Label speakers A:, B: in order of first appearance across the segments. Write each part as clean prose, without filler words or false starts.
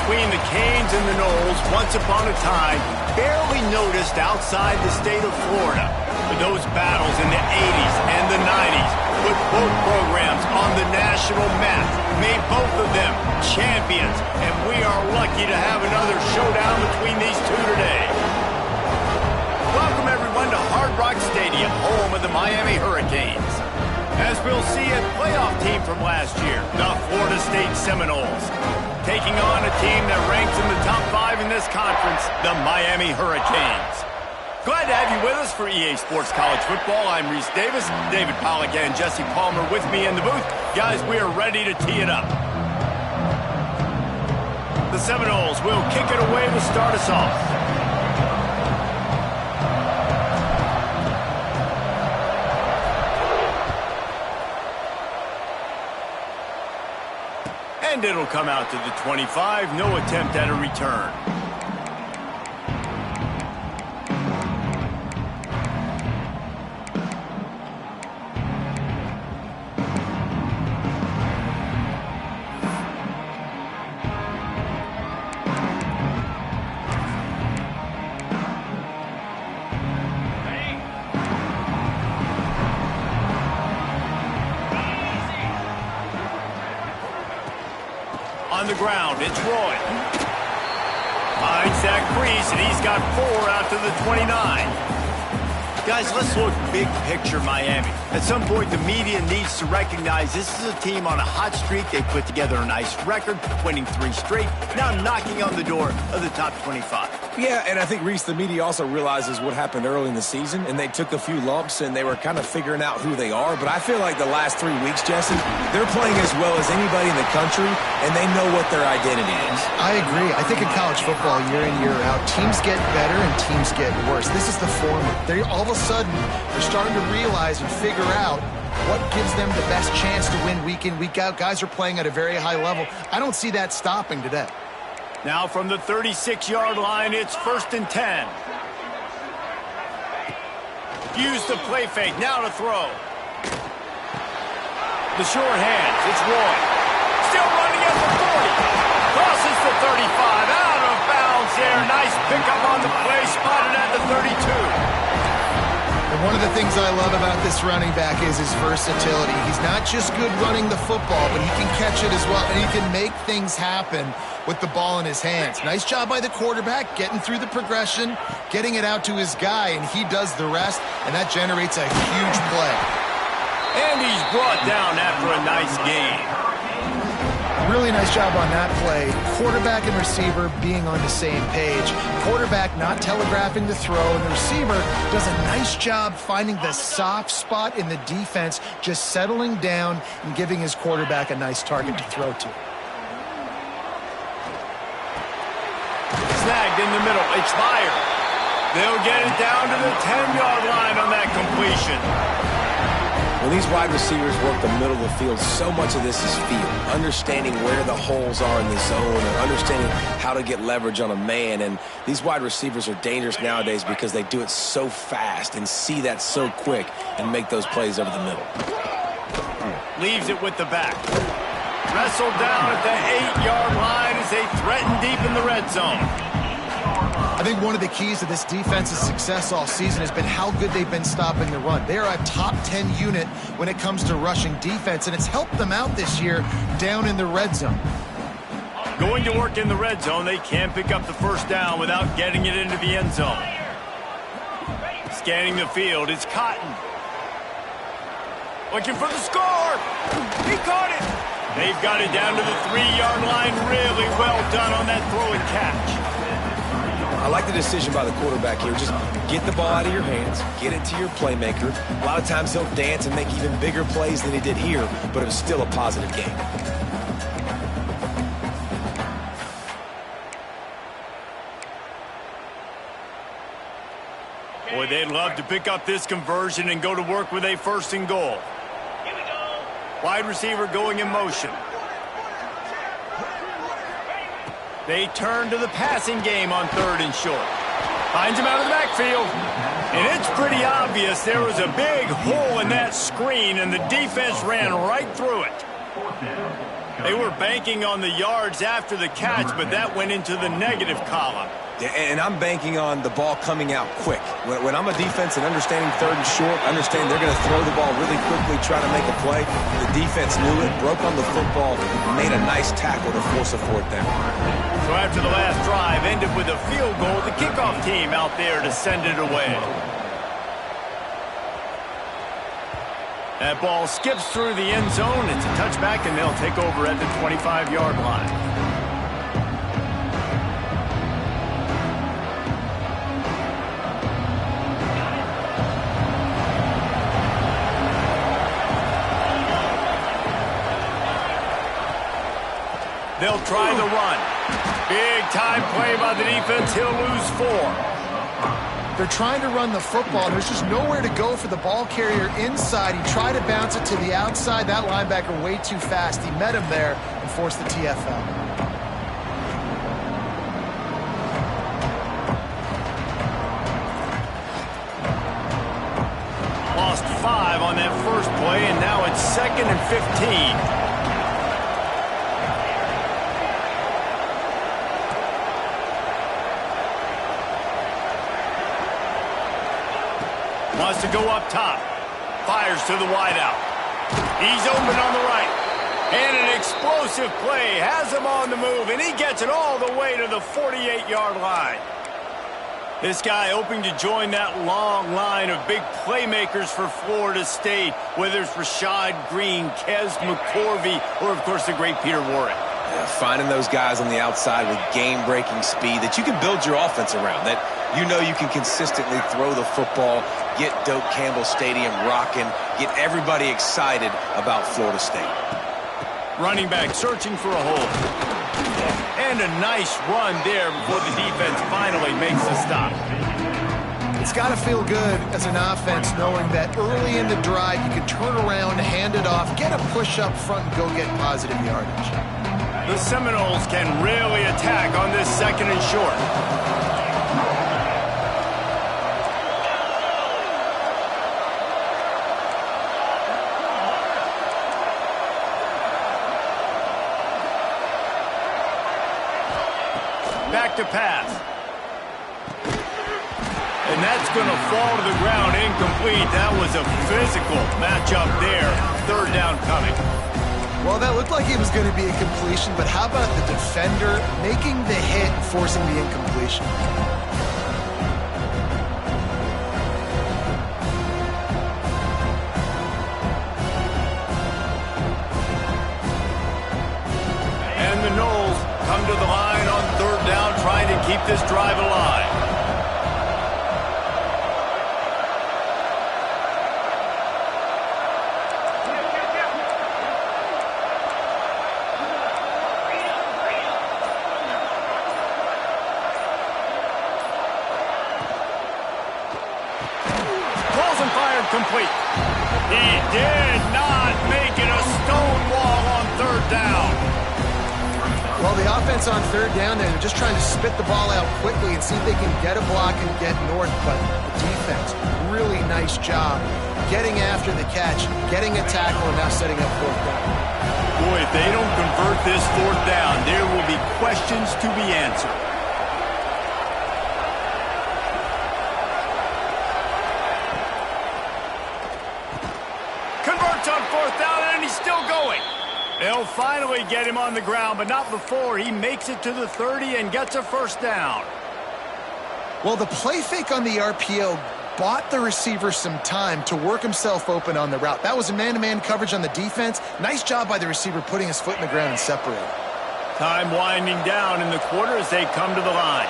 A: Between the Canes and the Noles, once upon a time, barely noticed outside the state of Florida. But those battles in the 80s and the 90s put both programs on the national map, made both of them champions, and we are lucky to have another showdown between these two today. Welcome, everyone, to Hard Rock Stadium, home of the Miami Hurricanes. As we'll see, a playoff team from last year, the Florida State Seminoles, taking on a team that ranks in the top 5 in this conference, the Miami Hurricanes. Glad to have you with us for EA Sports College Football. I'm Reese Davis, David Pollack and Jesse Palmer with me in the booth. Guys, we are ready to tee it up. The Seminoles will kick it away to start us off. And it'll come out to the 25. No attempt at a return. On the ground, it's Roy. Finds Zach Priest, and he's got 4 out to the 29. Guys, let's look big picture Miami. At some point, the media needs to recognize this is a team on a hot streak. They put together a nice record, winning 3 straight, now knocking on the door of the top 25.
B: Yeah, and I think, Reese, the media also realizes what happened early in the season, and they took a few lumps, and they were kind of figuring out who they are. But I feel like the last 3 weeks, Jesse, they're playing as well as anybody in the country, and they know what their identity is.
C: I agree. I think in college football, year in, year out, teams get better and teams get worse. This is the formula. They all of a sudden, they're starting to realize and figure out what gives them the best chance to win week in, week out. Guys are playing at a very high level. I don't see that stopping today.
A: Now from the 36-yard line, it's 1st and 10. Use the play fake, now to throw. The short hands, it's Roy. Still running at the 40. Crosses the 35, out of bounds there. Nice pickup on the play, spotted at the 32.
C: And one of the things I love about this running back is his versatility. He's not just good running the football, but he can catch it as well, and he can make things happen with the ball in his hands. Nice job by the quarterback, getting through the progression, getting it out to his guy, and he does the rest, and that generates a huge play.
A: And he's brought down after a nice game.
C: Really nice job on that play. Quarterback and receiver being on the same page. Quarterback not telegraphing the throw, and the receiver does a nice job finding the soft spot in the defense, just settling down and giving his quarterback a nice target to throw to.
A: Snagged in the middle. It's fired. They'll get it down to the 10-yard line on that completion.
B: When these wide receivers work the middle of the field, so much of this is feel. Understanding where the holes are in the zone and understanding how to get leverage on a man. And these wide receivers are dangerous nowadays because they do it so fast and see that so quick and make those plays over the middle.
A: Leaves it with the back. Wrestled down at the 8-yard line as they threaten deep in the red zone.
C: I think one of the keys to this defense's success all season has been how good they've been stopping the run. They're a top 10 unit when it comes to rushing defense, and it's helped them out this year down in the red zone.
A: Going to work in the red zone, they can't pick up the first down without getting it into the end zone. Scanning the field, it's Cotton. Looking for the score. He caught it. They've got it down to the 3-yard line. Really well done on that throw and catch.
B: I like the decision by the quarterback here. Just get the ball out of your hands, get it to your playmaker. A lot of times he'll dance and make even bigger plays than he did here, but it was still a positive game.
A: Boy, they'd love to pick up this conversion and go to work with a 1st and goal. Wide receiver going in motion. They turn to the passing game on 3rd and short. Finds him out of the backfield. And it's pretty obvious there was a big hole in that screen, and the defense ran right through it. They were banking on the yards after the catch, but that went into the negative column.
B: Yeah, and I'm banking on the ball coming out quick. When I'm a defense and understanding 3rd and short, understanding they're going to throw the ball really quickly, try to make a play. The defense knew it, broke on the football, and made a nice tackle to force a 4th down.
A: So after the last drive ended with a field goal, the kickoff team out there to send it away. That ball skips through the end zone. It's a touchback, and they'll take over at the 25-yard line. They'll try the run. Big time play by the defense. He'll lose 4.
C: They're trying to run the football. There's just nowhere to go for the ball carrier inside. He tried to bounce it to the outside. That linebacker way too fast. He met him there and forced the TFL.
A: Lost 5 on that first play, and now it's 2nd and 15. Wants to go up top. Fires to the wideout. He's open on the right. And an explosive play. Has him on the move, and he gets it all the way to the 48-yard line. This guy hoping to join that long line of big playmakers for Florida State, whether it's Rashad Green, Kez McCorvey, or, of course, the great Peter Warrick.
B: Yeah, finding those guys on the outside with game-breaking speed that you can build your offense around, that you know you can consistently throw the football, get Doak Campbell Stadium rocking, get everybody excited about Florida State.
A: Running back searching for a hole. And a nice run there before the defense finally makes the stop.
C: It's got to feel good as an offense knowing that early in the drive you can turn around, hand it off, get a push up front, and go get positive yardage.
A: The Seminoles can really attack on this 2nd and short. Back to pass. And that's going to fall to the ground incomplete. That was a physical matchup there. 3rd down coming.
C: Well, that looked like it was going to be a completion, but how about the defender making the hit and forcing the incompletion?
A: And the Noles come to the line on 3rd down, trying to keep this drive alive. Complete. He did not make it a stonewall on 3rd down.
C: Well, the offense on 3rd down, they're just trying to spit the ball out quickly and see if they can get a block and get north. But the defense, really nice job getting after the catch, getting a tackle, and now setting up 4th down.
A: Boy, if they don't convert this 4th down, there will be questions to be answered. On 4th down, and he's still going. They'll finally get him on the ground, but not before he makes it to the 30 and gets a 1st down.
C: Well, the play fake on the RPO bought the receiver some time to work himself open on the route. That was a man-to-man coverage on the defense. Nice job by the receiver putting his foot in the ground and separating.
A: Time winding down in the quarter as they come to the line.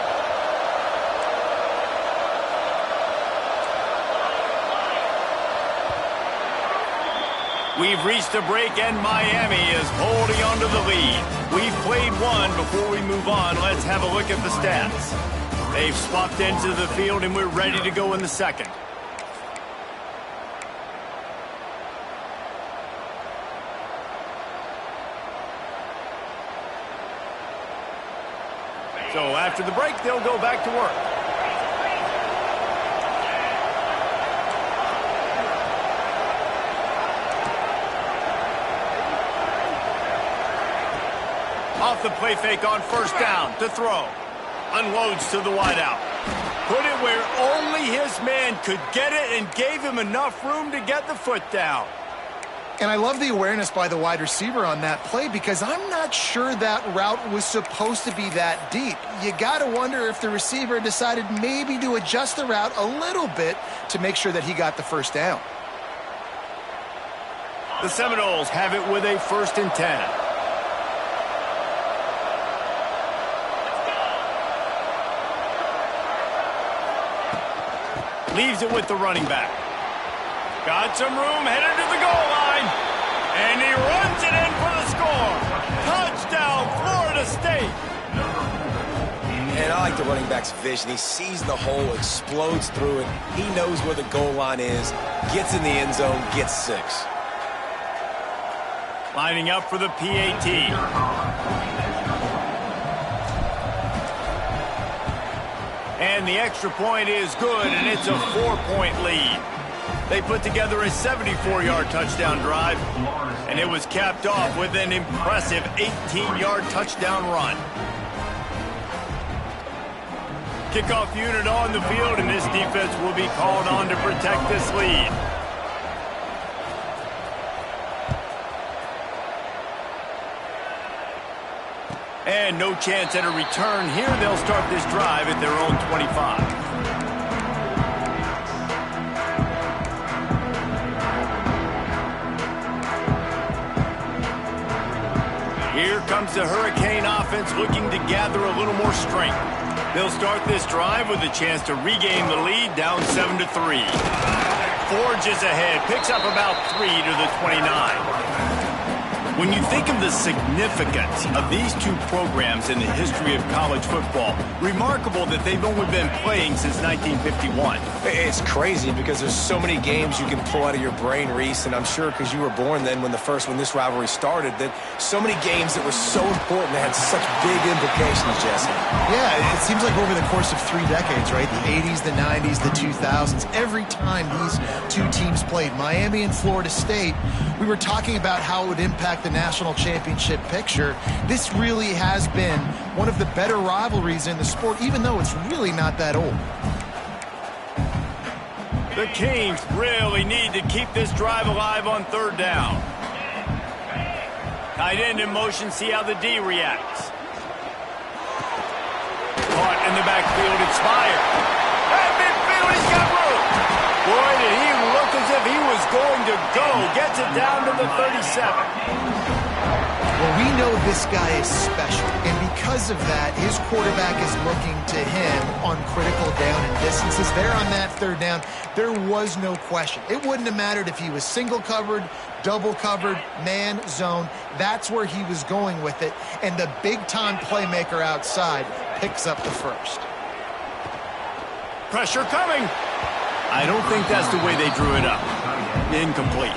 A: We've reached a break, and Miami is holding on to the lead. We've played one. Before we move on, let's have a look at the stats. They've swapped into the field, and we're ready to go in the 2nd. So after the break, they'll go back to work. Off the play fake on first down to throw. Unloads to the wideout. Put it where only his man could get it and gave him enough room to get the foot down.
C: And I love the awareness by the wide receiver on that play because I'm not sure that route was supposed to be that deep. You got to wonder if the receiver decided maybe to adjust the route a little bit to make sure that he got the first down.
A: The Seminoles have it with a 1st and 10. Leaves it with the running back. Got some room, headed to the goal line. And he runs it in for the score. Touchdown, Florida State.
B: And I like the running back's vision. He sees the hole, explodes through it. He knows where the goal line is, gets in the end zone, gets 6.
A: Lining up for the PAT. And the extra point is good, and it's a 4-point lead. They put together a 74-yard touchdown drive, and it was capped off with an impressive 18-yard touchdown run. Kickoff unit on the field, and this defense will be called on to protect this lead. And no chance at a return here. They'll start this drive at their own 25. Here comes the Hurricane offense looking to gather a little more strength. They'll start this drive with a chance to regain the lead down 7-3. Forges ahead, picks up about 3 to the 29. When you think of the significance of these two programs in the history of college football, remarkable that they've only been playing since 1951.
B: It's crazy because there's so many games you can pull out of your brain, Reese, and I'm sure because you were born then when this rivalry started, that so many games that were so important that had such big implications, Jesse.
C: Yeah, it seems like over the course of 3 decades, right? The 80s, the 90s, the 2000s, every time these two teams played, Miami and Florida State, we were talking about how it would impact the national championship picture. This really has been one of the better rivalries in the sport, even though it's really not that old.
A: The Kings really need to keep this drive alive on 3rd down. Tight end in motion, see how the D reacts. Caught in the backfield, it's Meyer. At midfield, he's got room. Boy, did he look as if he was going to go. Gets it down to the 37.
C: Well, we know this guy is special, and because of that, his quarterback is looking to him on critical down and distances. There on that 3rd down, there was no question. It wouldn't have mattered if he was single covered, double covered, man, zone. That's where he was going with it, and the big-time playmaker outside picks up the 1st.
A: Pressure coming. I don't think that's the way they drew it up. Incomplete.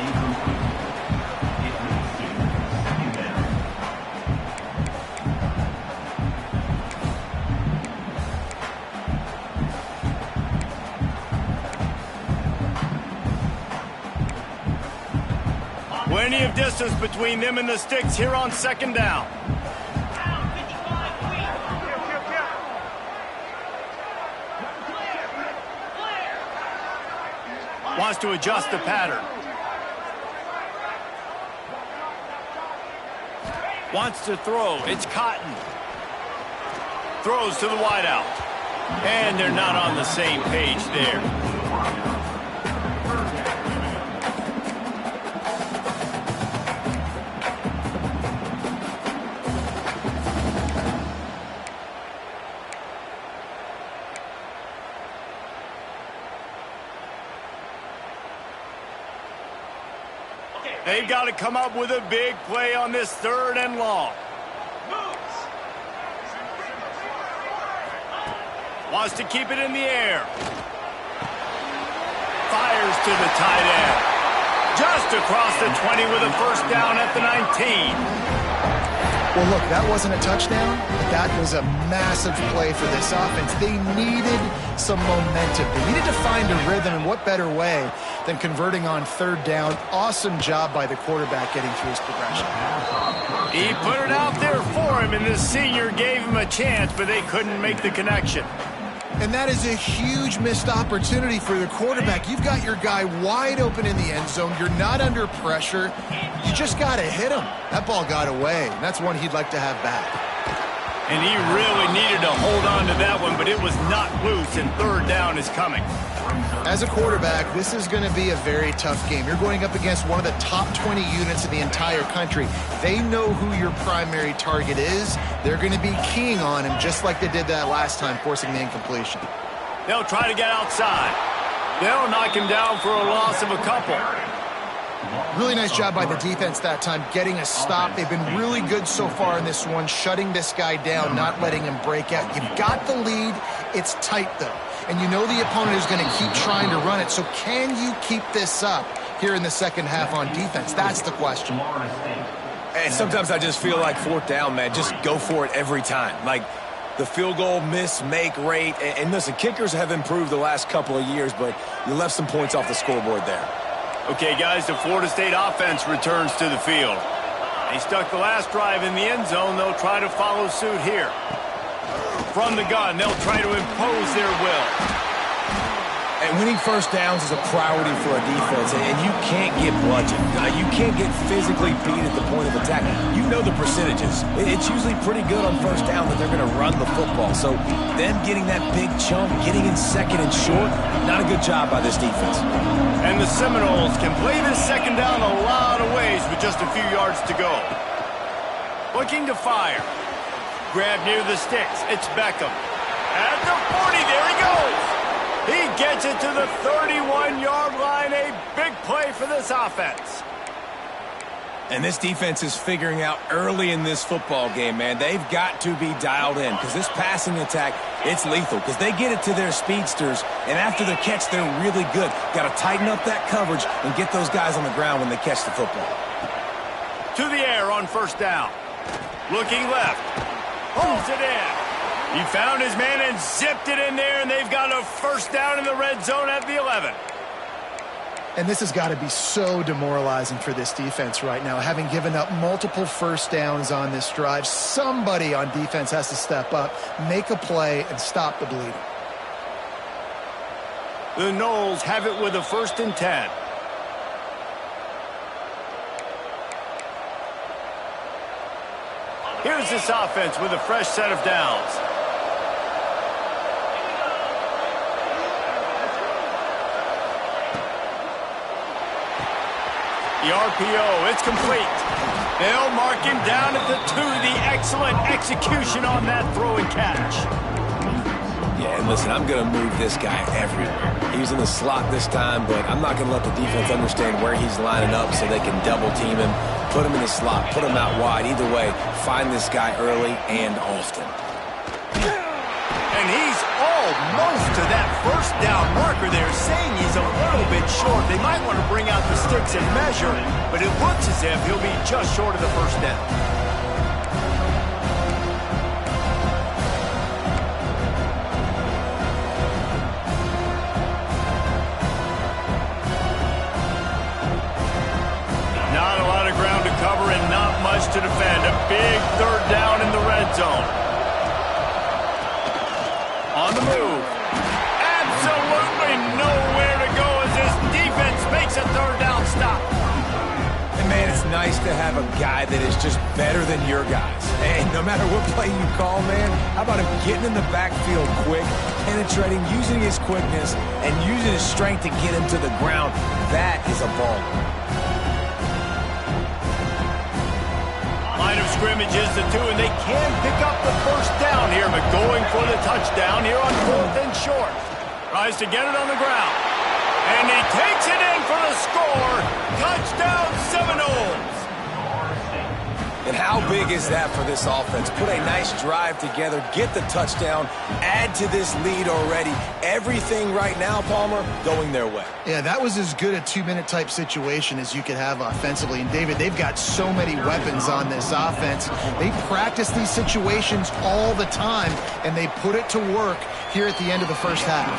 A: Plenty of distance between them and the sticks here on 2nd down. Wants to adjust the pattern. Wants to throw. It's Cotton. Throws to the wideout. And they're not on the same page there. They've got to come up with a big play on this 3rd and long. Wants to keep it in the air. Fires to the tight end. Just across the 20 with a 1st down at the 19.
C: Well, look, that wasn't a touchdown, but that was a massive play for this offense. They needed some momentum. They needed to find a rhythm, and what better way than converting on third down. Awesome job by the quarterback getting through his progression.
A: He put it out there for him, and the senior gave him a chance, but they couldn't make the connection.
C: And that is a huge missed opportunity for the quarterback. You've got your guy wide open in the end zone. You're not under pressure. You just got to hit him. That ball got away, and that's one he'd like to have back.
A: And he really needed to hold on to that one, but it was not loose, and third down is coming.
C: As a quarterback, this is going to be a very tough game. You're going up against one of the top 20 units in the entire country. They know who your primary target is. They're going to be keying on him just like they did that last time, forcing the incompletion.
A: They'll try to get outside. They'll knock him down for a loss of a couple.
C: Really nice job by the defense that time, getting a stop. They've been really good so far in this one, shutting this guy down, not letting him break out. You've got the lead. It's tight, though. And you know the opponent is going to keep trying to run it. So can you keep this up here in the second half on defense? That's the question.
B: And sometimes I just feel like fourth down, man, just go for it every time. Like the field goal miss-make rate. And listen, kickers have improved the last couple of years, but you left some points off the scoreboard there.
A: Okay, guys, the Florida State offense returns to the field. They stuck the last drive in the end zone. They'll try to follow suit here. From the gun, they'll try to impose their will.
B: And winning first downs is a priority for a defense, and you can't get bludgeoned. You can't get physically beat at the point of attack. You know the percentages. It's usually pretty good on first down that they're going to run the football. So them getting that big chunk, getting in second and short, not a good job by this defense.
A: And the Seminoles can play this second down a lot of ways with just a few yards to go. Looking to fire. Grab near the sticks. It's Beckham. At the 40, there he goes. He gets it to the 31-yard line. A big play for this offense.
B: And this defense is figuring out early in this football game, man. They've got to be dialed in because this passing attack, it's lethal because they get it to their speedsters, and after the catch, they're really good. Got to tighten up that coverage and get those guys on the ground when they catch the football.
A: To the air on first down. Looking left. Holds it in. He found his man and zipped it in there, and they've got a first down in the red zone at the 11.
C: And this has got to be so demoralizing for this defense right now. Having given up multiple first downs on this drive, somebody on defense has to step up, make a play, and stop the bleeding.
A: The Noles have it with a 1st and 10. Here's this offense with a fresh set of downs. The RPO, it's complete. They'll mark him down at the 2. The excellent execution on that throw and catch.
B: Yeah, and listen, I'm going to move this guy everywhere. He was in the slot this time, but I'm not going to let the defense understand where he's lining up so they can double team him, put him in the slot, put him out wide. Either way, find this guy early and often.
A: And he's almost to that first down marker there, saying he's a little bit short. They might want to bring out the sticks and measure, but it looks as if he'll be just short of the first down. Not a lot of ground to cover and not much to defend. A big third down in the red zone. On the move. Absolutely nowhere to go as this defense makes a third down stop.
B: And, man, it's nice to have a guy that is just better than your guys. And no matter what play you call, man, how about him getting in the backfield quick, penetrating, using his quickness, and using his strength to get him to the ground. That is a ball.
A: Line of scrimmage is the 2, and they can pick up the first down here, but going for the touchdown here on 4th and short. Tries to get it on the ground. And he takes it in for the score. Touchdown, Seminoles.
B: And how big is that for this offense? Put a nice drive together, get the touchdown, add to this lead already. Everything right now, Palmer, going their way.
C: Yeah, that was as good a 2-minute type situation as you could have offensively. And, David, they've got so many weapons on this offense. They practice these situations all the time, and they put it to work here at the end of the first half.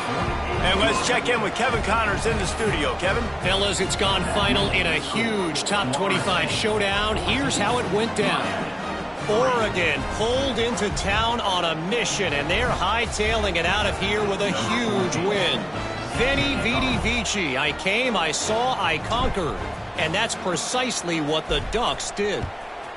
A: And let's check in with Kevin Connors in the studio. Kevin?
D: Fellas, it's gone final in a huge top 25 showdown. Here's how it went down. Oregon pulled into town on a mission, and they're hightailing it out of here with a huge win. Veni, vidi, vici. I came, I saw, I conquered. And that's precisely what the Ducks did.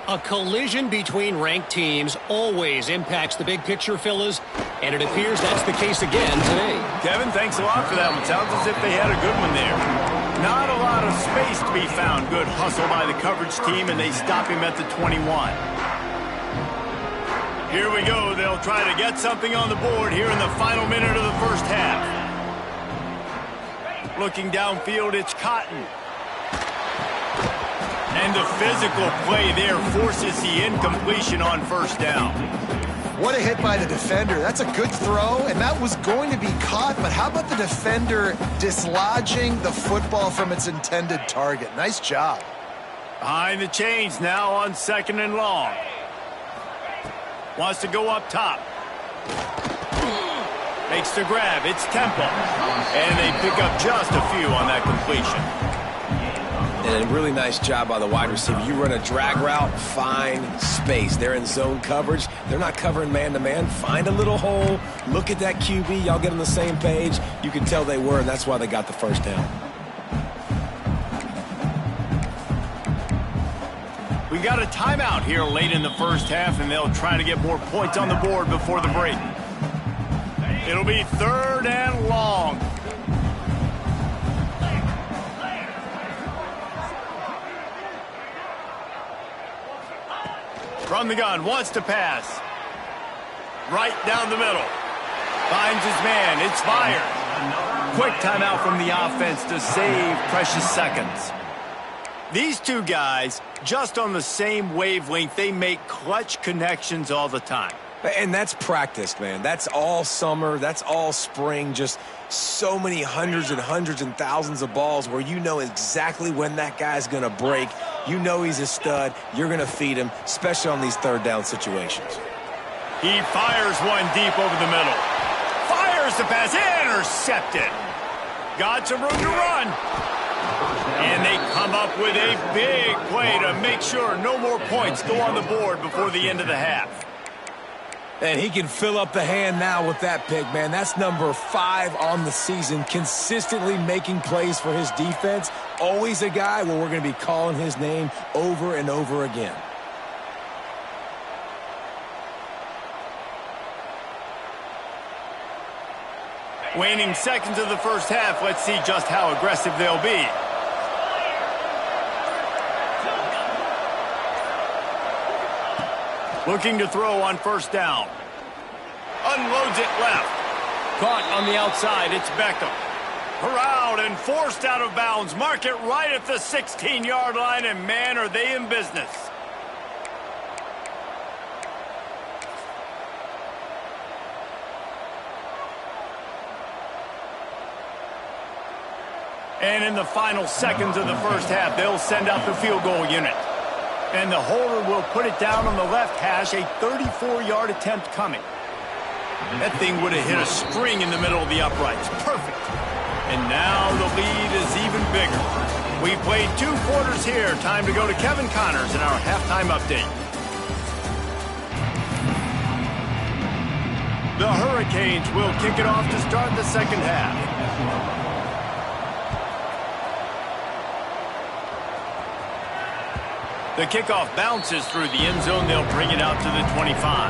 D: A collision between ranked teams always impacts the big picture, fellas, and it appears that's the case again today.
A: Kevin, thanks a lot for that one. Sounds as if they had a good one there. Not a lot of space to be found. Good hustle by the coverage team, and they stop him at the 21. Here we go. They'll try to get something on the board here in the final minute of the first half. Looking downfield, it's Cotton. And the physical play there forces the incompletion on first down.
C: What a hit by the defender. That's a good throw, and that was going to be caught, but how about the defender dislodging the football from its intended target? Nice job.
A: Behind the chains now on 2nd and long. Wants to go up top. Makes the grab. It's Temple. And they pick up just a few on that completion.
B: And a really nice job by the wide receiver. You run a drag route, find space. They're in zone coverage. They're not covering man-to-man. Find a little hole. Look at that QB. Y'all get on the same page. You can tell they were, and that's why they got the first down.
A: We got a timeout here late in the first half, and they'll try to get more points on the board before the break. It'll be 3rd and long. From the gun, wants to pass. Right down the middle. Finds his man. It's fired. Quick timeout from the offense to save precious seconds. These two guys, just on the same wavelength, they make clutch connections all the time.
B: And that's practiced, man. That's all summer. That's all spring. Just so many hundreds and thousands of balls where you know exactly when that guy's going to break. You know he's a stud. You're going to feed him, especially on these 3rd down situations.
A: He fires one deep over the middle. Fires the pass. Intercepted. Got some room to run. And they come up with a big play to make sure no more points go on the board before the end of the half.
B: And he can fill up the hand now with that pick, man. That's number 5 on the season, consistently making plays for his defense. Always a guy where we're going to be calling his name over and over again.
A: Waning seconds of the first half. Let's see just how aggressive they'll be. Looking to throw on 1st down. Unloads it left. Caught on the outside. It's Beckham. Corralled and forced out of bounds. Mark it right at the 16-yard line, and man, are they in business. And in the final seconds of the first half, they'll send out the field goal unit. And the holder will put it down on the left hash, a 34-yard attempt coming. That thing would have hit a spring in the middle of the uprights. Perfect. And now the lead is even bigger. We played 2 quarters here. Time to go to Kevin Connors in our halftime update. The Hurricanes will kick it off to start the second half. The kickoff bounces through the end zone. They'll bring it out to the 25.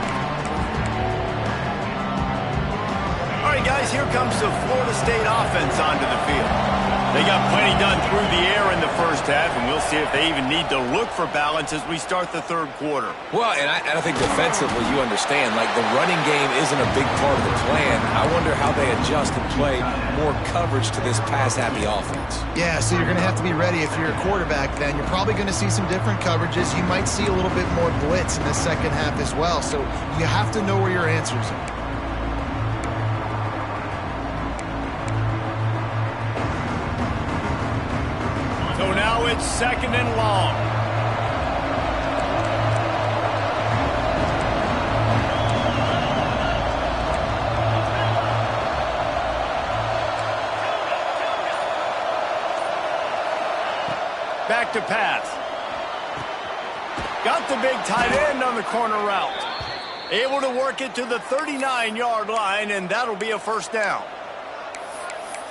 A: All right, guys, here comes the Florida State offense onto the field. They got plenty done through the air in the first half, and we'll see if they even need to look for balance as we start the third quarter.
B: Well, and I think defensively, you understand, like the running game isn't a big part of the plan. I wonder how they adjust and play more coverage to this pass-happy offense.
C: Yeah, so you're going to have to be ready if you're a quarterback then. You're probably going to see some different coverages. You might see a little bit more blitz in the second half as well. So you have to know where your answers are.
A: So now it's 2nd and long. Back to pass. Got the big tight end on the corner route. Able to work it to the 39-yard line, and that'll be a first down.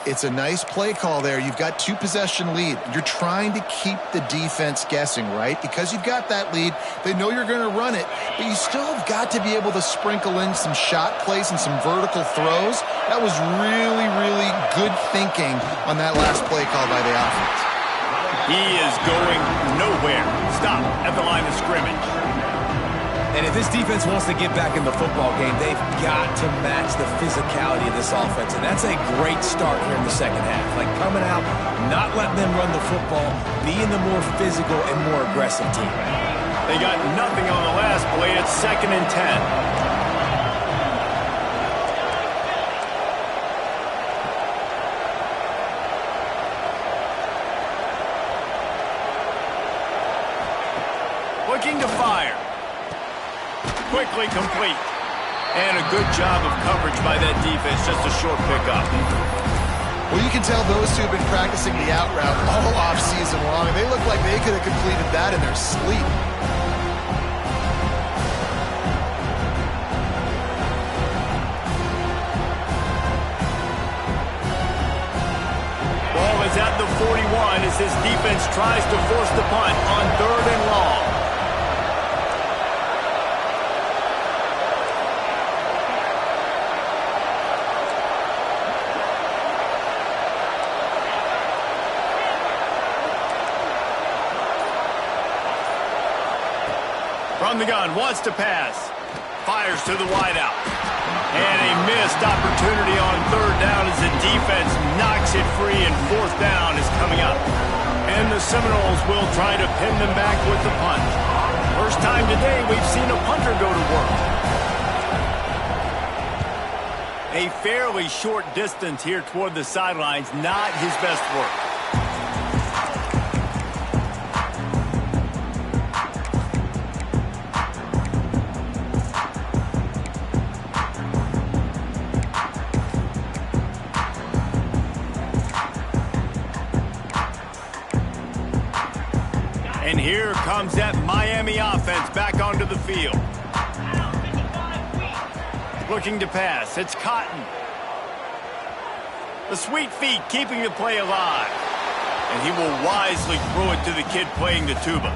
C: It's a nice play call there. You've got 2-possession lead. You're trying to keep the defense guessing, right? Because you've got that lead, they know you're going to run it, but you still have got to be able to sprinkle in some shot plays and some vertical throws. That was really, really good thinking on that last play call by the offense.
A: He is going nowhere. Stop at the line of scrimmage.
B: And if this defense wants to get back in the football game, they've got to match the physicality of this offense. And that's a great start here in the second half. Like coming out, not letting them run the football, being the more physical and more aggressive team.
A: They got nothing on the last play. It's 2nd and 10. Looking to fire. Quickly complete. And a good job of coverage by that defense. Just a short pickup.
C: Well, you can tell those two have been practicing the out route all off-season long. They look like they could have completed that in their sleep.
A: Ball is at the 41 as this defense tries to force the punt on 3rd and long. From the gun, wants to pass. Fires to the wideout. And a missed opportunity on 3rd down as the defense knocks it free, and 4th down is coming up. And the Seminoles will try to pin them back with the punt. First time today we've seen a punter go to work. A fairly short distance here toward the sidelines, not his best work. And here comes that Miami offense back onto the field. Looking to pass. It's Cotton. The sweet feet keeping the play alive. And he will wisely throw it to the kid playing the tuba.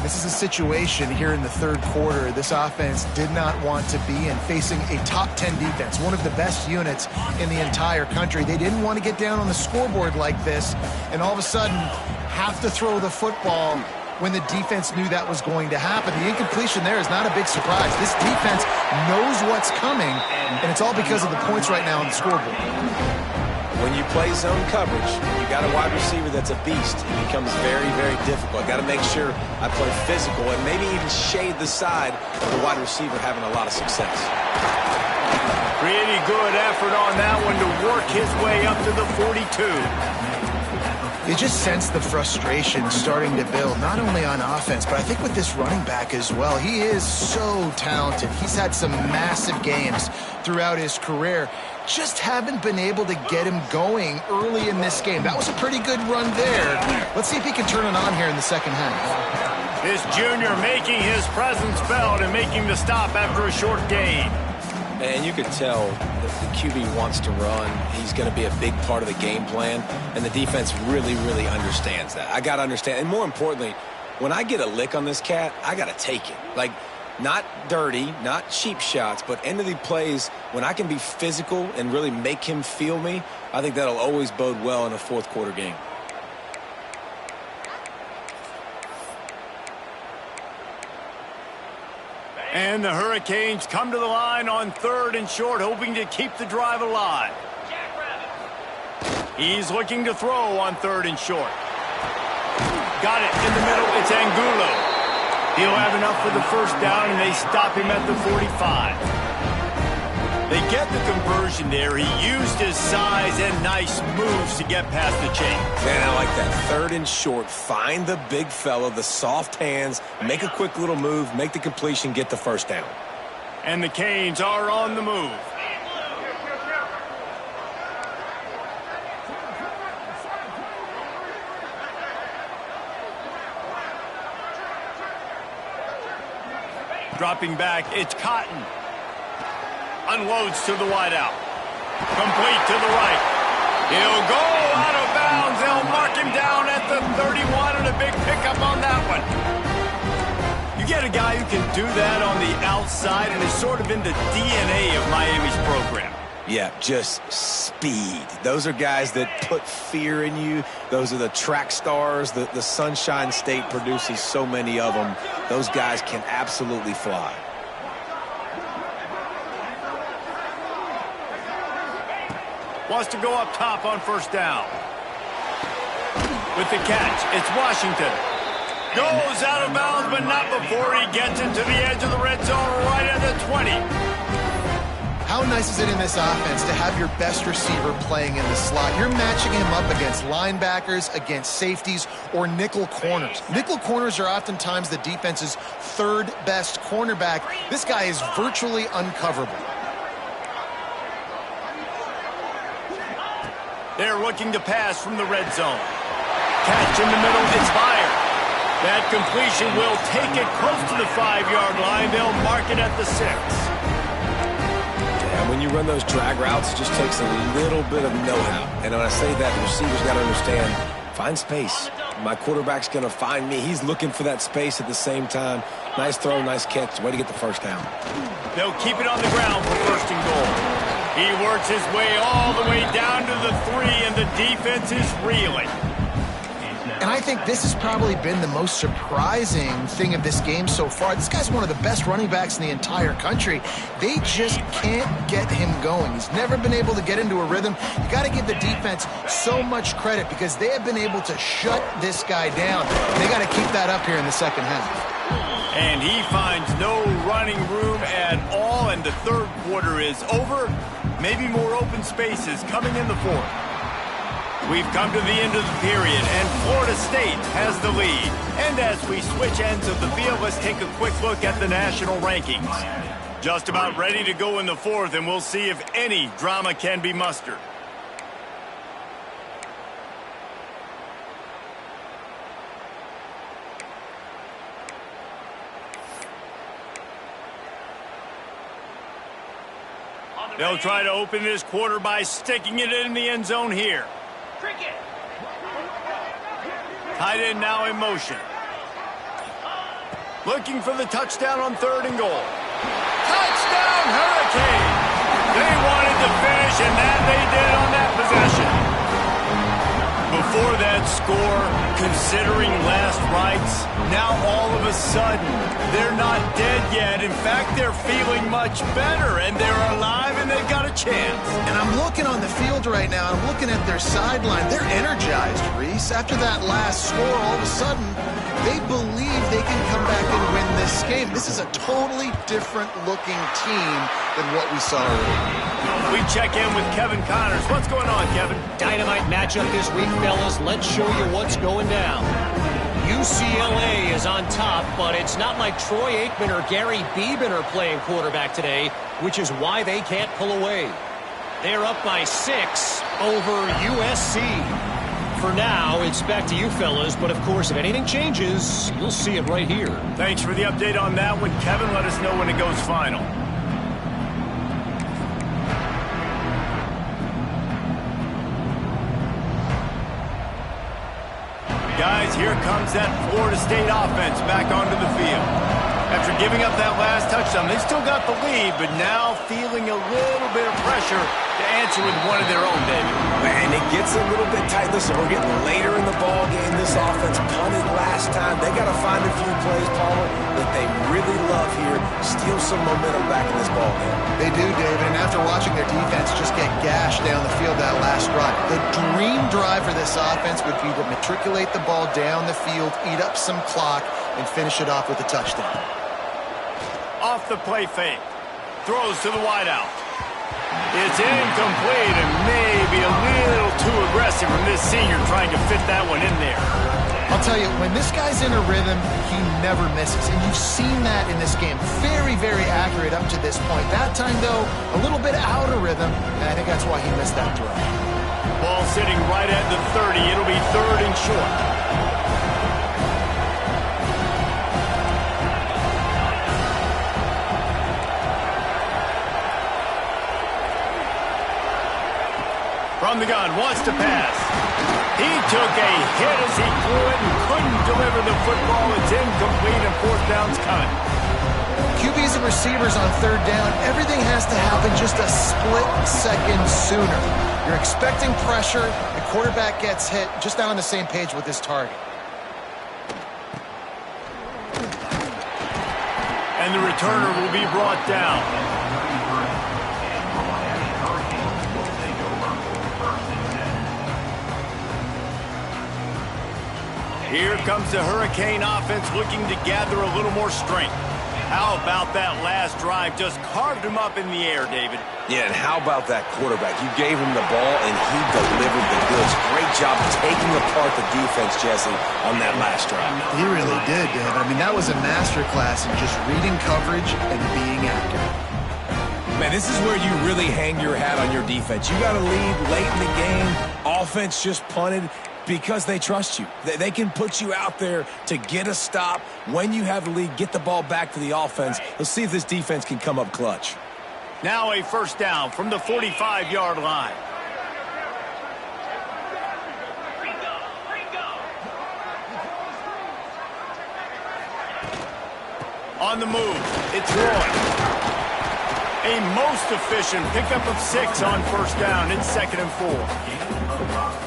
C: This is a situation here in the third quarter this offense did not want to be in, facing a top 10 defense, one of the best units in the entire country. They didn't want to get down on the scoreboard like this and all of a sudden have to throw the football when the defense knew that was going to happen. The incompletion there is not a big surprise. This defense knows what's coming, and it's all because of the points right now on the scoreboard.
B: When you play zone coverage, you got a wide receiver that's a beast. It becomes very, very difficult. Got to make sure I play physical and maybe even shade the side of the wide receiver having a lot of success.
A: Pretty good effort on that one to work his way up to the 42.
C: You just sense the frustration starting to build, not only on offense, but I think with this running back as well. He is so talented. He's had some massive games throughout his career. Just haven't been able to get him going early in this game. That was a pretty good run there. Let's see if he can turn it on here in the second half.
A: This junior making his presence felt and making the stop after a short gain.
B: And you can tell if the QB wants to run, he's going to be a big part of the game plan. And the defense really, really understands that. I got to understand. And more importantly, when I get a lick on this cat, I got to take it. Like, Not dirty, not cheap shots, but end of the plays when I can be physical and really make him feel me. I think that'll always bode well in a fourth quarter game.
A: And the Hurricanes come to the line on 3rd and short, hoping to keep the drive alive. He's looking to throw on 3rd and short. Got it in the middle. It's Angulo. He'll have enough for the first down, and they stop him at the 45. They get the conversion there. He used his size and nice moves to get past the chain.
B: Man, I like that. 3rd and short. Find the big fella, the soft hands, make a quick little move, make the completion, get the first down.
A: And the Canes are on the move. Dropping back, it's Cotton. Unloads to the wideout. Complete to the right. He'll go out of bounds. They'll mark him down at the 31, and a big pickup on that one. You get a guy who can do that on the outside, and is sort of in the DNA of Miami's program.
B: Yeah, just speed. Those are guys that put fear in you. Those are the track stars. The Sunshine State produces so many of them. Those guys can absolutely fly.
A: Wants to go up top on first down. With the catch, it's Washington. Goes out of bounds, but not before he gets it to the edge of the red zone right at the 20.
C: How nice is it in this offense to have your best receiver playing in the slot? You're matching him up against linebackers, against safeties, or nickel corners. Nickel corners are oftentimes the defense's 3rd best cornerback. This guy is virtually uncoverable.
A: They're looking to pass from the red zone. Catch in the middle, it's fired. That completion will take it close to the 5-yard line. They'll mark it at the 6.
B: When you run those drag routes, it just takes a little bit of know-how. And when I say that, the receiver's got to understand, find space. My quarterback's going to find me. He's looking for that space at the same time. Nice throw, nice catch. Way to get the first down.
A: They'll keep it on the ground for 1st and goal. He works his way all the way down to the 3, and the defense is reeling.
C: And I think this has probably been the most surprising thing of this game so far. This guy's one of the best running backs in the entire country. They just can't get him going. He's never been able to get into a rhythm. You got to give the defense so much credit because they have been able to shut this guy down. They got to keep that up here in the second half.
A: And he finds no running room at all, and the 3rd quarter is over. Maybe more open spaces coming in the 4th. We've come to the end of the period, and Florida State has the lead. And as we switch ends of the field, let's take a quick look at the national rankings. Just about ready to go in the 4th, and we'll see if any drama can be mustered. They'll try to open this quarter by sticking it in the end zone here. Tight end now in motion. Looking for the touchdown on 3rd and goal. Touchdown, Hurricane! They wanted to finish, and that they did on that possession. Before that score, considering last rites, now all of a sudden, they're not dead yet. In fact, they're feeling much better, and they're alive, and they've got a chance.
C: And I'm looking on the field right now, and I'm looking at their sideline. They're energized, Reese. After that last score, all of a sudden, they believe they can come back and win this game. This is a totally different-looking team than what we saw earlier.
A: We check in with Kevin Connors. What's going on, Kevin?
D: Dynamite matchup this week, fellas. Let's show you what's going down. UCLA is on top, but it's not like Troy Aikman or Gary Beeman are playing quarterback today, which is why they can't pull away. They're up by 6 over USC. For now, it's back to you fellas, but of course, if anything changes, you'll see it right here.
A: Thanks for the update on that one, Kevin. Let us know when it goes final. Guys, here comes that Florida State offense back onto the field. After giving up that last touchdown, they still got the lead, but now feeling a little bit of pressure to answer with one of their own, David.
B: And it gets a little bit tight. Listen, we're getting later in the ball game. This offense punted last time. They got to find a few plays, Palmer, that they really love here. Steal some momentum back in this ball game.
C: They do, David, and after watching their defense just get gashed down the field that last drive, the dream drive for this offense would be to matriculate the ball down the field, eat up some clock, and finish it off with a touchdown.
A: Off the play fake. Throws to the wideout. It's incomplete and maybe a little too aggressive from this senior trying to fit that one in there.
C: I'll tell you, when this guy's in a rhythm, he never misses. And you've seen that in this game. Very, very accurate up to this point. That time, though, a little bit out of rhythm. And I think that's why he missed that throw.
A: Ball sitting right at the 30. It'll be 3rd and short. From the gun, wants to pass. He took a hit as he threw it and couldn't deliver the football. It's incomplete and 4th down's coming.
C: QBs and receivers on 3rd down, everything has to happen just a split second sooner. You're expecting pressure, the quarterback gets hit, just not on the same page with his target.
A: And the returner will be brought down. Here comes the Hurricane offense looking to gather a little more strength. How about that last drive? Just carved him up in the air, David.
B: Yeah, and how about that quarterback? You gave him the ball, and he delivered the goods. Great job taking apart the defense, Jesse, on that last drive.
C: He really did, David. I mean, that was a masterclass in just reading coverage and being accurate.
B: Man, this is where you really hang your hat on your defense. You got to lead late in the game. Offense just punted because they trust you. They can put you out there to get a stop. When you have the lead, get the ball back to the offense. Let's see if this defense can come up clutch.
A: Now a 1st down from the 45-yard line. On the move, it's Roy. A most efficient pickup of 6 on 1st down. It's 2nd and 4.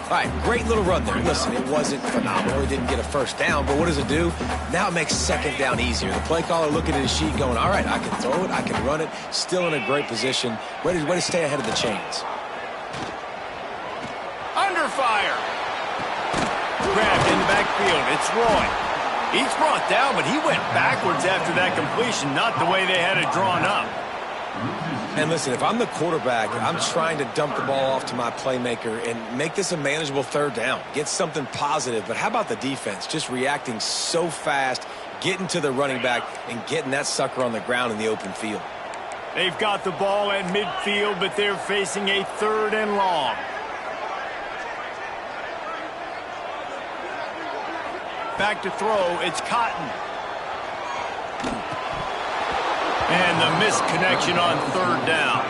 B: All right, great little run there. Listen, it wasn't phenomenal. He didn't get a 1st down, but what does it do? Now it makes 2nd down easier. The play caller looking at his sheet going, all right, I can throw it, I can run it, still in a great position. Way to stay ahead of the chains.
A: Under fire. Grabbed in the backfield. It's Roy. He's brought down, but he went backwards after that completion, not the way they had it drawn up.
B: And listen, if I'm the quarterback, I'm trying to dump the ball off to my playmaker and make this a manageable 3rd down. Get something positive. But how about the defense? Just reacting so fast, getting to the running back, and getting that sucker on the ground in the open field.
A: They've got the ball at midfield, but they're facing a 3rd and long. Back to throw, it's Cotton. And the misconnection on 3rd down.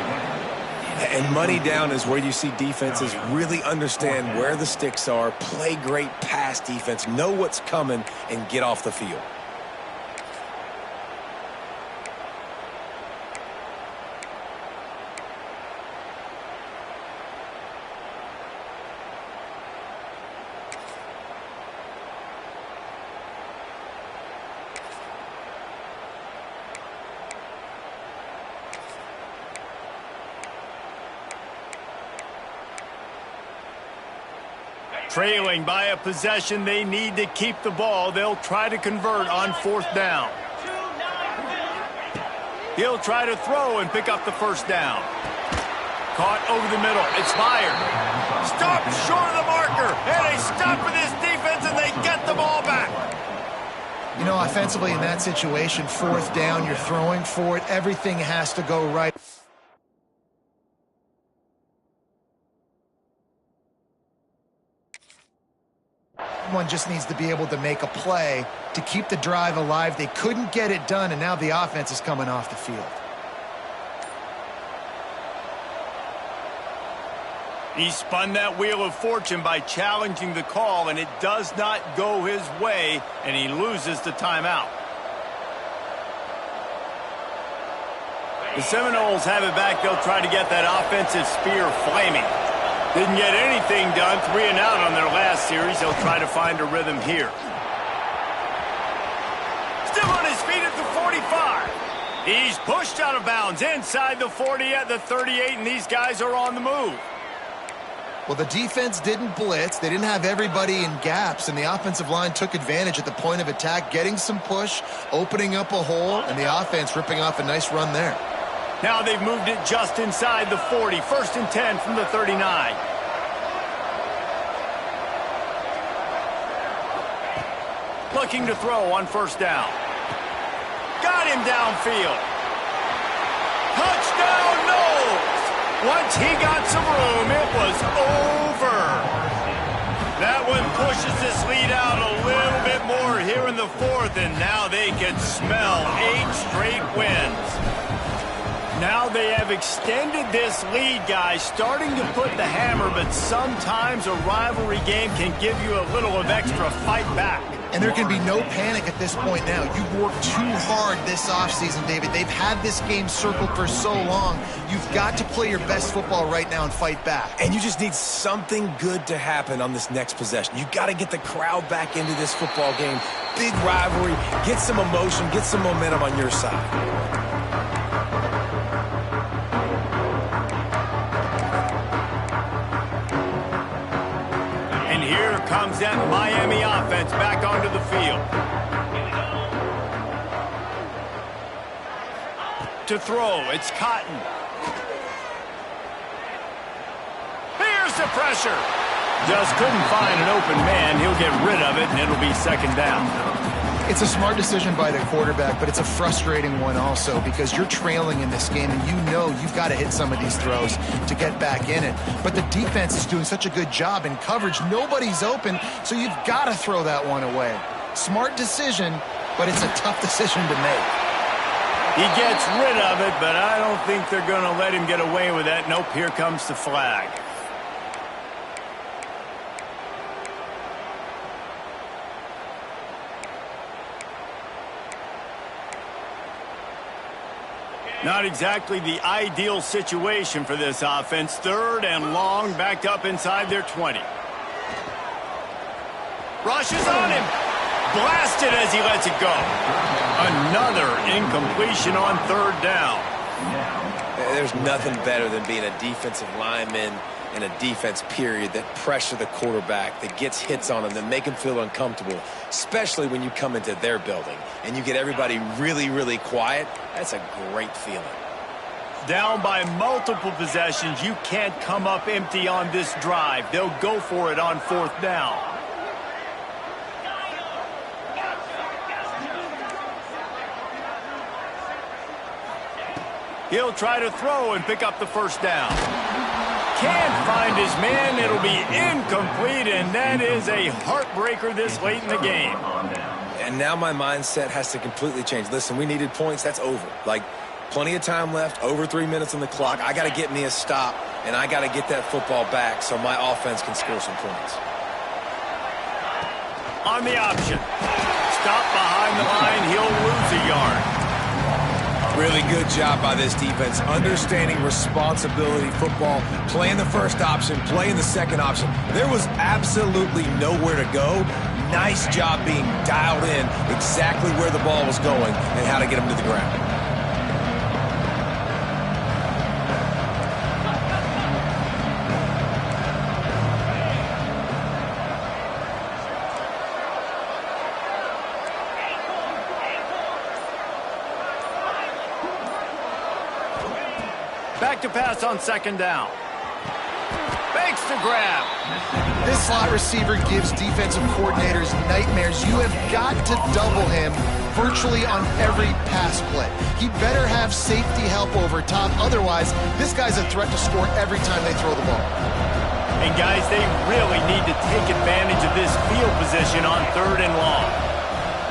B: And money down is where you see defenses really understand where the sticks are, play great pass defense, know what's coming, and get off the field.
A: Trailing by a possession, they need to keep the ball. They'll try to convert on 4th down. He'll try to throw and pick up the 1st down. Caught over the middle. It's fired. Stop short of the marker. And they stop for this defense, and they get the ball back.
C: You know, offensively in that situation, 4th down, you're throwing for it. Everything has to go right. Someone just needs to be able to make a play to keep the drive alive. They couldn't get it done, and now the offense is coming off the field.
A: He spun that wheel of fortune by challenging the call, and it does not go his way, and he loses the timeout. The Seminoles have it back. They'll try to get that offensive spear flaming. Didn't get anything done. 3 and out on their last series. They'll try to find a rhythm here. Still on his feet at the 45. He's pushed out of bounds inside the 40 at the 38, and these guys are on the move.
C: Well, the defense didn't blitz. They didn't have everybody in gaps, and the offensive line took advantage at the point of attack, getting some push, opening up a hole, and the offense ripping off a nice run there.
A: Now they've moved it just inside the 40. 1st and 10 from the 39. Looking to throw on 1st down. Got him downfield. Touchdown, Knowles! Once he got some room, it was over. That one pushes this lead out a little bit more here in the 4th, and now they can smell 8 straight wins. Now they have extended this lead, guys, starting to put the hammer, but sometimes a rivalry game can give you a little of extra fight back.
C: And there can be no panic at this point now. You've worked too hard this offseason, David. They've had this game circled for so long. You've got to play your best football right now and fight back.
B: And you just need something good to happen on this next possession. You got to get the crowd back into this football game. Big rivalry. Get some emotion. Get some momentum on your side.
A: Here comes that Miami offense back onto the field. To throw, it's Cotton. Here's the pressure. Just couldn't find an open man. He'll get rid of it, and it'll be 2nd down.
C: It's a smart decision by the quarterback, but it's a frustrating one also because you're trailing in this game and you know you've got to hit some of these throws to get back in it. But the defense is doing such a good job in coverage. Nobody's open, so you've got to throw that one away. Smart decision, but it's a tough decision to make.
A: He gets rid of it, but I don't think they're going to let him get away with that. Nope, here comes the flag. Not exactly the ideal situation for this offense. 3rd and long, backed up inside their 20. Rushes on him. Blasted as he lets it go. Another incompletion on 3rd down.
B: There's nothing better than being a defensive lineman in a defense period that pressure the quarterback, that gets hits on him, that make him feel uncomfortable, especially when you come into their building and you get everybody really, really quiet. That's a great feeling.
A: Down by multiple possessions, you can't come up empty on this drive. They'll go for it on 4th down. He'll try to throw and pick up the 1st down. Can't find his man. It'll be incomplete, and that is a heartbreaker this late in the game.
B: And now my mindset has to completely change. Listen, we needed points. That's over. Like, plenty of time left, over 3 minutes on the clock. I got to get me a stop, and I got to get that football back so my offense can score some points.
A: On the option. Stop behind the line. He'll lose a yard.
B: Really good job by this defense, understanding responsibility football, playing the 1st option, playing the 2nd option. There was absolutely nowhere to go. Nice job being dialed in exactly where the ball was going and how to get him to the ground.
A: Back to pass on 2nd down. Fakes the grab.
C: This slot receiver gives defensive coordinators nightmares. You have got to double him virtually on every pass play. He better have safety help over top. Otherwise, this guy's a threat to score every time they throw the ball.
A: And guys, they really need to take advantage of this field position on 3rd and long.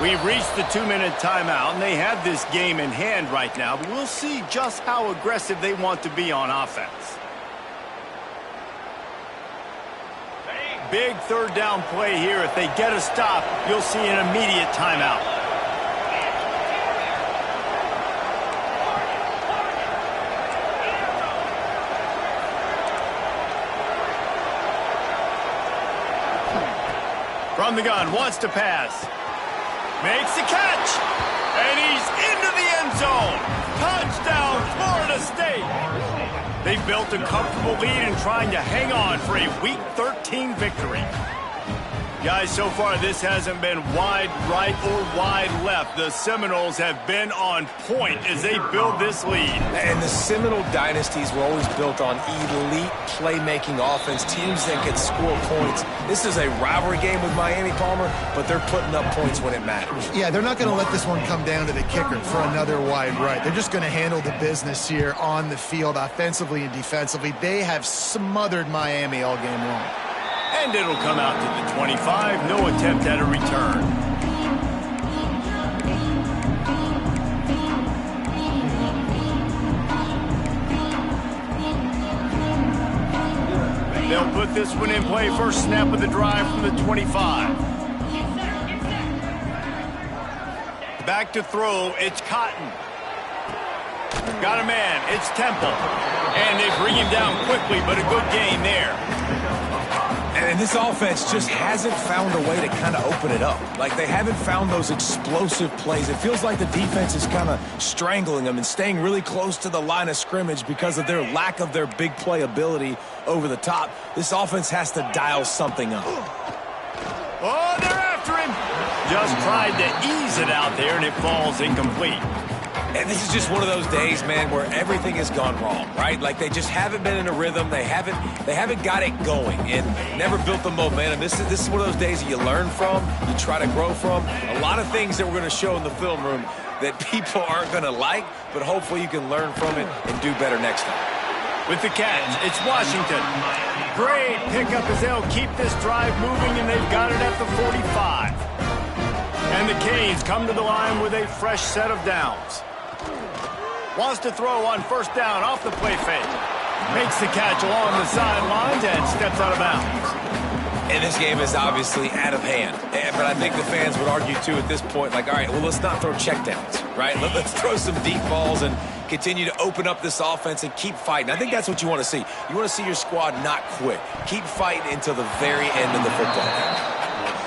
A: We've reached the 2-minute timeout, and they have this game in hand right now, but we'll see just how aggressive they want to be on offense. Big 3rd down play here. If they get a stop, you'll see an immediate timeout. From the gun, wants to pass. Makes the catch. And he's into the end zone. Touchdown, Florida State. They built a comfortable lead and trying to hang on for a Week 13 victory. Guys, so far this hasn't been wide right or wide left. The Seminoles have been on point as they build this lead.
B: And the Seminole dynasties were always built on elite playmaking offense, teams that could score points. This is a rivalry game with Miami, Palmer, but they're putting up points when it matters.
C: Yeah, they're not going to let this one come down to the kicker for another wide right. They're just going to handle the business here on the field, offensively and defensively. They have smothered Miami all game long.
A: And it'll come out to the 25. No attempt at a return. They'll put this one in play. First snap of the drive from the 25. Back to throw. It's Cotton. Got a man. It's Temple. And they bring him down quickly, but a good gain there.
B: And this offense just hasn't found a way to kind of open it up. Like, they haven't found those explosive plays. It feels like the defense is kind of strangling them and staying really close to the line of scrimmage because of their lack of their big play ability over the top. This offense has to dial something up.
A: Oh, they're after him. Just tried to ease it out there, and it falls incomplete.
B: And this is just one of those days, man, where everything has gone wrong, right? Like, they just haven't been in a rhythm. They haven't got it going and never built the momentum. This is one of those days that you learn from, you try to grow from. A lot of things that we're going to show in the film room that people aren't going to like, but hopefully you can learn from it and do better next time.
A: With the catch, it's Washington. Great pickup as they'll keep this drive moving, and they've got it at the 45. And the Canes come to the line with a fresh set of downs. Wants to throw on first down off the play fake. Makes the catch along the sidelines and steps out of bounds.
B: And this game is obviously out of hand. But I think the fans would argue, too, at this point, like, all right, well, let's not throw checkdowns, right? Let's throw some deep balls and continue to open up this offense and keep fighting. I think that's what you want to see. You want to see your squad not quit. Keep fighting until the very end of the football game.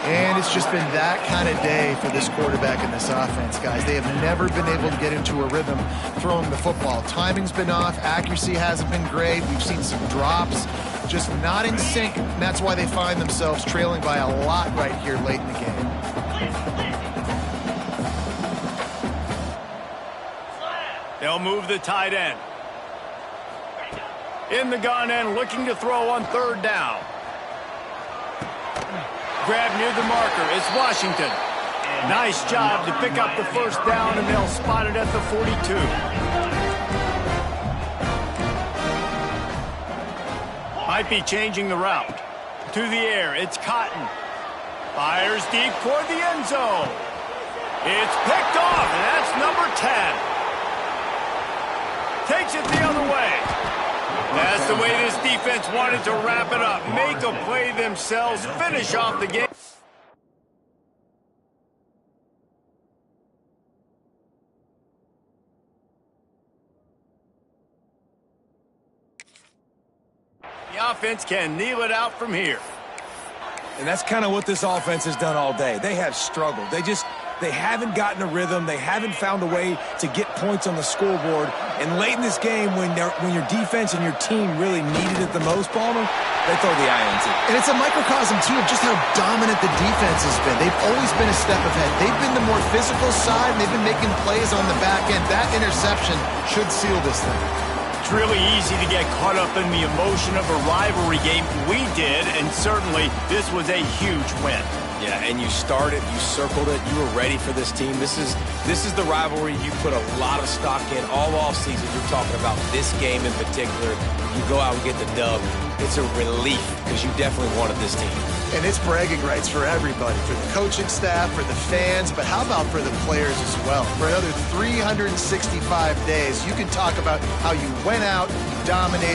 C: And it's just been that kind of day for this quarterback and this offense, guys. They have never been able to get into a rhythm throwing the football. Timing's been off. Accuracy hasn't been great. We've seen some drops. Just not in sync. And that's why they find themselves trailing by a lot right here late in the game.
A: They'll move the tight end. In the gun and looking to throw on third down. Grab near the marker. It's Washington. Nice job to pick up the first down, and they'll spot it at the 42. Might be changing the route. To the air, it's Cotton. Fires deep toward the end zone. It's picked off, and that's number 10. Takes it the other way. That's the way this defense wanted to wrap it up. Make a play themselves, finish off the game. The offense can kneel it out from here.
B: And that's kind of what this offense has done all day. They have struggled. They haven't gotten a rhythm. They haven't found a way to get points on the scoreboard. And late in this game, when your defense and your team really needed it the most, Palmer, they throw the INT.
C: And it's a microcosm, too, of just how dominant the defense has been. They've always been a step ahead. They've been the more physical side, and they've been making plays on the back end. That interception should seal this thing.
A: It's really easy to get caught up in the emotion of a rivalry game. We did, and certainly this was a huge win.
B: Yeah, and you started, you circled it, you were ready for this team. This is the rivalry you put a lot of stock in all offseason. You're talking about this game in particular. You go out and get the dub. It's a relief because you definitely wanted this team.
C: And it's bragging rights for everybody, for the coaching staff, for the fans, but how about for the players as well? For another 365 days, you can talk about how you went out, you dominated,